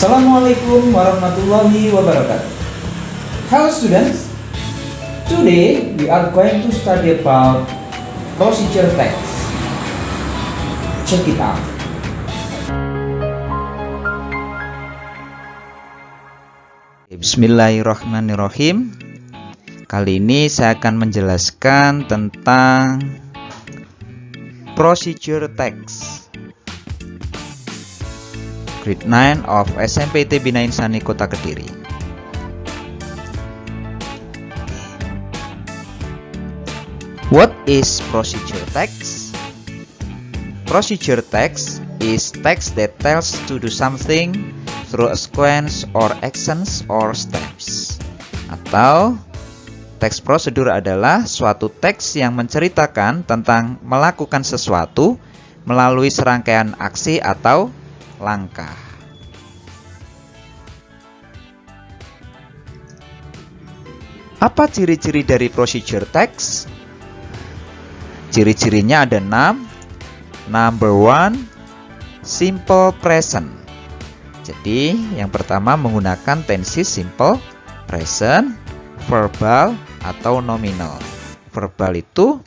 Assalamualaikum warahmatullahi wabarakatuh. Hello students, today we are going to study about procedure text. Check it out. Bismillahirrahmanirrahim. Kali ini saya akan menjelaskan tentang procedure text. Grade 9 of SMPT Bina Insani Kota Kediri. What is procedure text? Procedure text is text that tells to do something through a sequence or actions or steps. Atau teks prosedur adalah suatu teks yang menceritakan tentang melakukan sesuatu melalui serangkaian aksi atau langkah. Apa ciri-ciri dari procedure text? Ciri-cirinya ada 6. Number 1, simple present. Jadi yang pertama menggunakan tensi simple present, verbal atau nominal. Verbal itu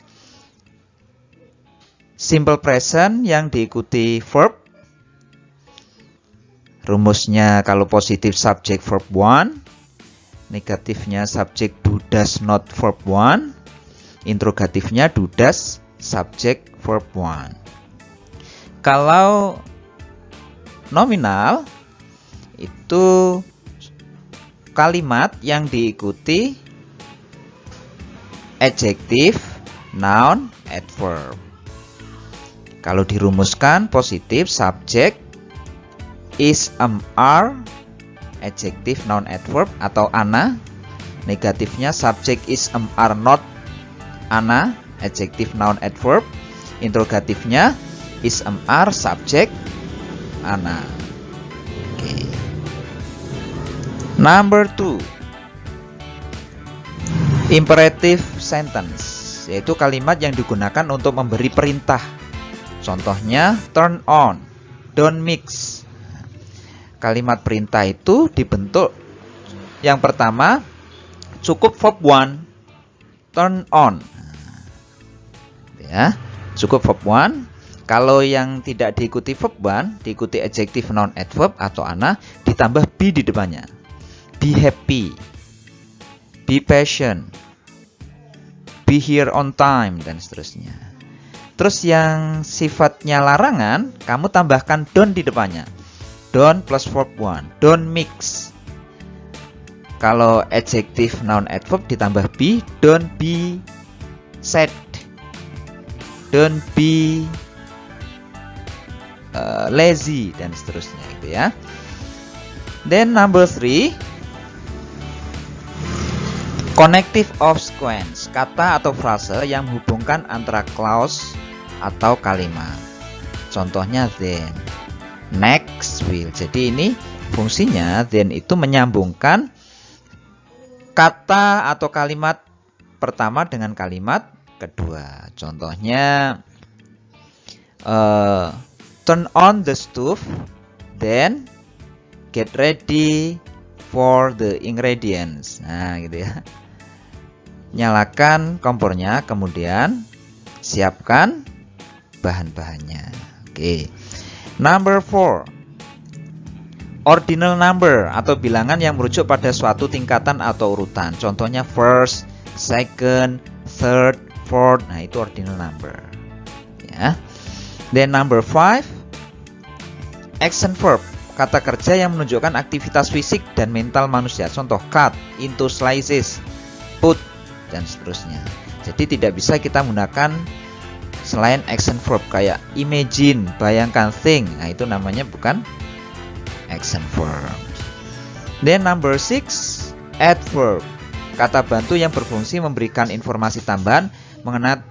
simple present yang diikuti verb. Rumusnya kalau positif subject verb 1, negatifnya subject do does not verb 1, interrogatifnya do does subject verb 1. Kalau nominal itu kalimat yang diikuti adjective, noun, adverb. Kalau dirumuskan positif subject is, are, adjective, noun, adverb atau ana. Negatifnya subject is, are not, ana, adjective, noun, adverb. Interrogatifnya is, are, subject, ana. Okay. Number 2, imperative sentence, yaitu kalimat yang digunakan untuk memberi perintah. Contohnya turn on, don't mix. Kalimat perintah itu dibentuk yang pertama cukup verb 1, turn on. Ya, cukup verb 1. Kalau yang tidak diikuti verb 1, diikuti adjective, noun, adverb atau ana, ditambah be di depannya. Be happy, be patient, be here on time, dan seterusnya. Terus yang sifatnya larangan, kamu tambahkan don't di depannya. Don't plus verb 1, don't mix. Kalau adjective, noun, adverb ditambah be, don't be sad, don't be lazy, dan seterusnya gitu ya. Then number 3, connective of sequence, kata atau frase yang menghubungkan antara clause atau kalimat. Contohnya then, next, will. Jadi ini fungsinya then itu menyambungkan kata atau kalimat pertama dengan kalimat kedua. Contohnya turn on the stove, then get ready for the ingredients. Nah, gitu ya. Nyalakan kompornya, kemudian siapkan bahan-bahannya. Oke. Number 4, ordinal number atau bilangan yang merujuk pada suatu tingkatan atau urutan. Contohnya first, second, third, fourth. Nah, itu ordinal number. Ya. Then number 5, action verb, kata kerja yang menunjukkan aktivitas fisik dan mental manusia. Contoh cut, into slices, put, dan seterusnya. Jadi tidak bisa kita menggunakan selain action verb kayak imagine, bayangkan, think. Nah, itu namanya bukan action verb. Then number 6, adverb, kata bantu yang berfungsi memberikan informasi tambahan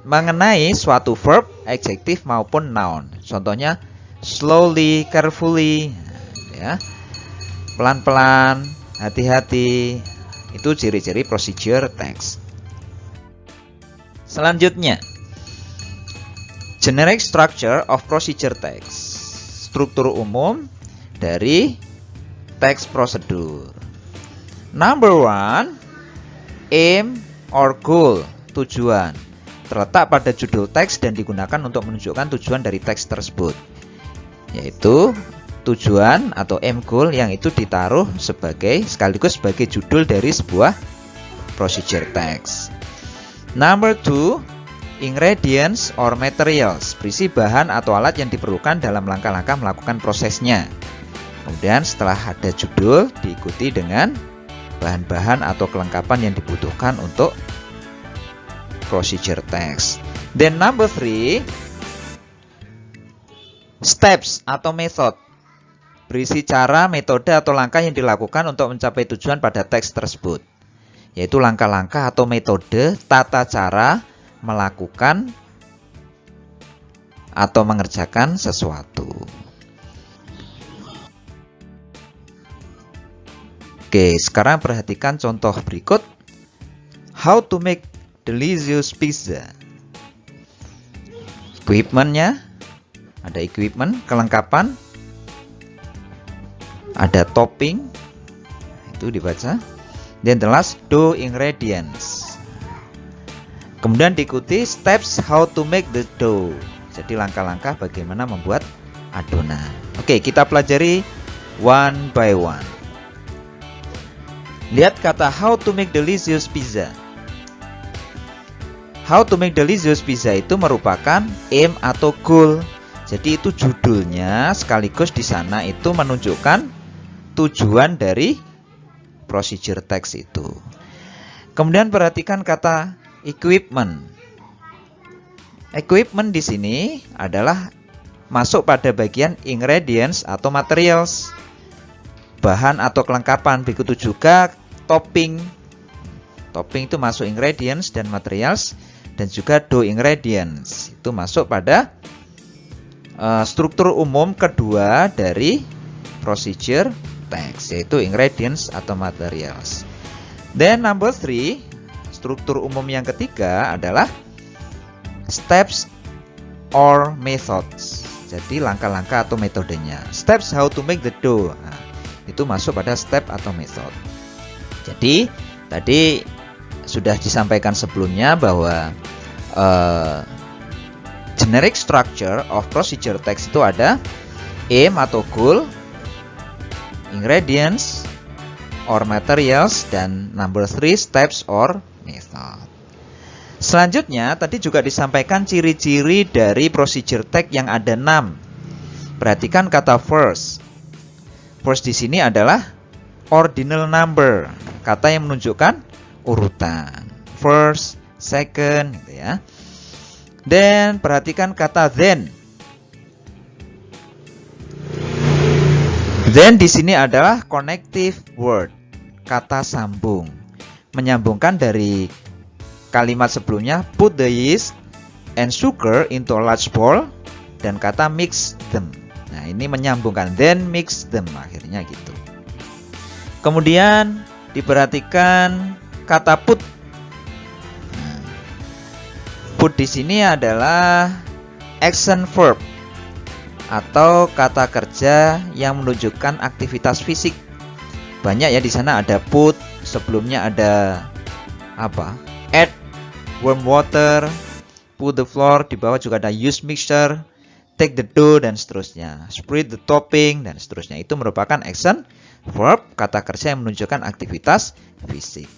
mengenai suatu verb, adjective maupun noun. Contohnya slowly, carefully, ya, pelan-pelan, hati-hati. Itu ciri-ciri procedure text. Selanjutnya, generic structure of procedure text, struktur umum dari text procedure. Number 1, aim or goal, tujuan. Terletak pada judul teks dan digunakan untuk menunjukkan tujuan dari teks tersebut. Yaitu tujuan atau aim goal yang itu ditaruh sekaligus sebagai judul dari sebuah procedure text. Number 2, ingredients or materials, berisi bahan atau alat yang diperlukan dalam langkah-langkah melakukan prosesnya. Kemudian setelah ada judul diikuti dengan bahan-bahan atau kelengkapan yang dibutuhkan untuk procedure text. Then number 3, steps atau method, berisi cara, metode atau langkah yang dilakukan untuk mencapai tujuan pada teks tersebut. Yaitu langkah-langkah atau metode, tata cara melakukan atau mengerjakan sesuatu. Oke, sekarang perhatikan contoh berikut. How to make delicious pizza. Equipment-nya, ada equipment, kelengkapan, ada topping, itu dibaca. Then the last, dough ingredients. Kemudian diikuti steps how to make the dough. Jadi langkah-langkah bagaimana membuat adonan. Oke, kita pelajari one by one. Lihat kata how to make delicious pizza. How to make delicious pizza itu merupakan aim atau goal. Jadi itu judulnya sekaligus di sana itu menunjukkan tujuan dari procedure text itu. Kemudian perhatikan kata equipment. Equipment di sini adalah masuk pada bagian ingredients atau materials, bahan atau kelengkapan. Begitu juga topping. Topping itu masuk ingredients dan materials, dan juga dough ingredients itu masuk pada struktur umum kedua dari procedure text, yaitu ingredients atau materials. Then number 3, struktur umum yang ketiga adalah steps or methods. Jadi langkah-langkah atau metodenya. Steps how to make the dough. Nah, itu masuk pada step atau method. Jadi tadi sudah disampaikan sebelumnya bahwa generic structure of procedure text itu ada aim atau goal, ingredients or materials, dan number 3 steps or method. Selanjutnya tadi juga disampaikan ciri-ciri dari procedure text yang ada 6. Perhatikan kata first. First di sini adalah ordinal number, kata yang menunjukkan urutan. First, second, gitu ya. Dan perhatikan kata then. Then di sini adalah connective word, kata sambung, menyambungkan dari kalimat sebelumnya put the yeast and sugar into a large bowl, dan kata mix them. Nah, ini menyambungkan, then mix them, akhirnya gitu. Kemudian diperhatikan kata put. Put di sini adalah action verb atau kata kerja yang menunjukkan aktivitas fisik. Banyak ya di sana, ada put, sebelumnya ada apa? Add warm water, put the flour, di bawah juga ada use mixture, take the dough, dan seterusnya. Spread the topping, dan seterusnya. Itu merupakan action verb, kata kerja yang menunjukkan aktivitas fisik.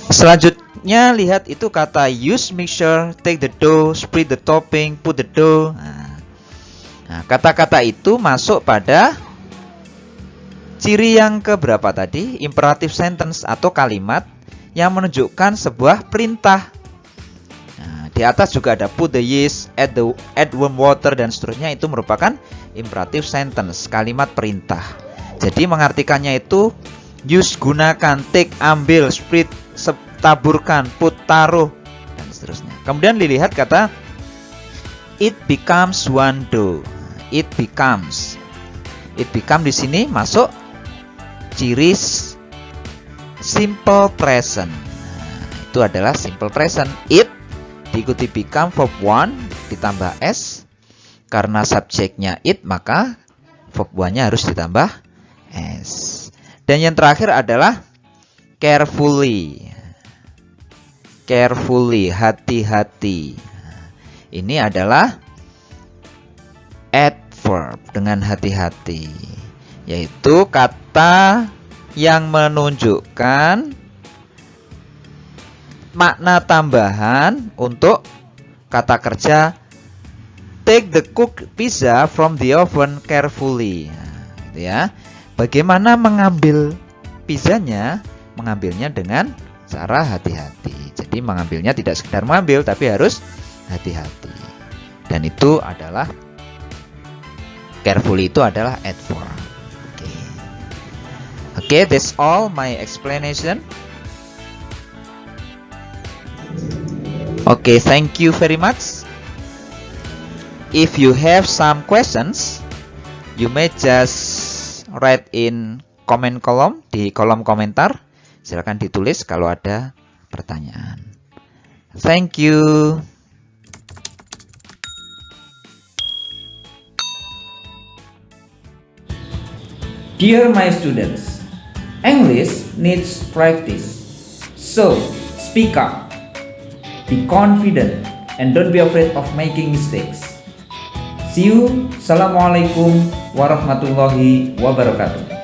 Selanjutnya lihat itu kata use mixture, take the dough, spread the topping, put the dough. Nah, kata-kata itu masuk pada ciri yang keberapa tadi? Imperative sentence atau kalimat yang menunjukkan sebuah perintah. Nah, di atas juga ada put the yeast, add warm water, dan seterusnya. Itu merupakan imperative sentence, kalimat perintah. Jadi mengartikannya itu use, gunakan, take, ambil, spread, taburkan, put, taruh, dan seterusnya. Kemudian dilihat kata it becomes one dough. It becomes. It become di sini masuk ciri simple present. Nah, itu adalah simple present. It diikuti become verb one ditambah s. Karena subjeknya it, maka verb 1-nya harus ditambah s. Dan yang terakhir adalah carefully. Carefully, hati-hati. Ini adalah adverb dengan hati-hati, yaitu kata yang menunjukkan makna tambahan untuk kata kerja take the cooked pizza from the oven carefully. Gitu ya. Bagaimana mengambil pizzanya? Mengambilnya dengan cara hati-hati. Jadi mengambilnya tidak sekedar mengambil, tapi harus hati-hati. Dan itu adalah carefully itu adalah adverb. Okay, that's all my explanation. Okay, thank you very much. If you have some questions, you may just write in comment column, di kolom komentar. Silakan ditulis kalau ada pertanyaan. Thank you. Dear my students, English needs practice. So, speak up, be confident, and don't be afraid of making mistakes. See you. Assalamualaikum warahmatullahi wabarakatuh.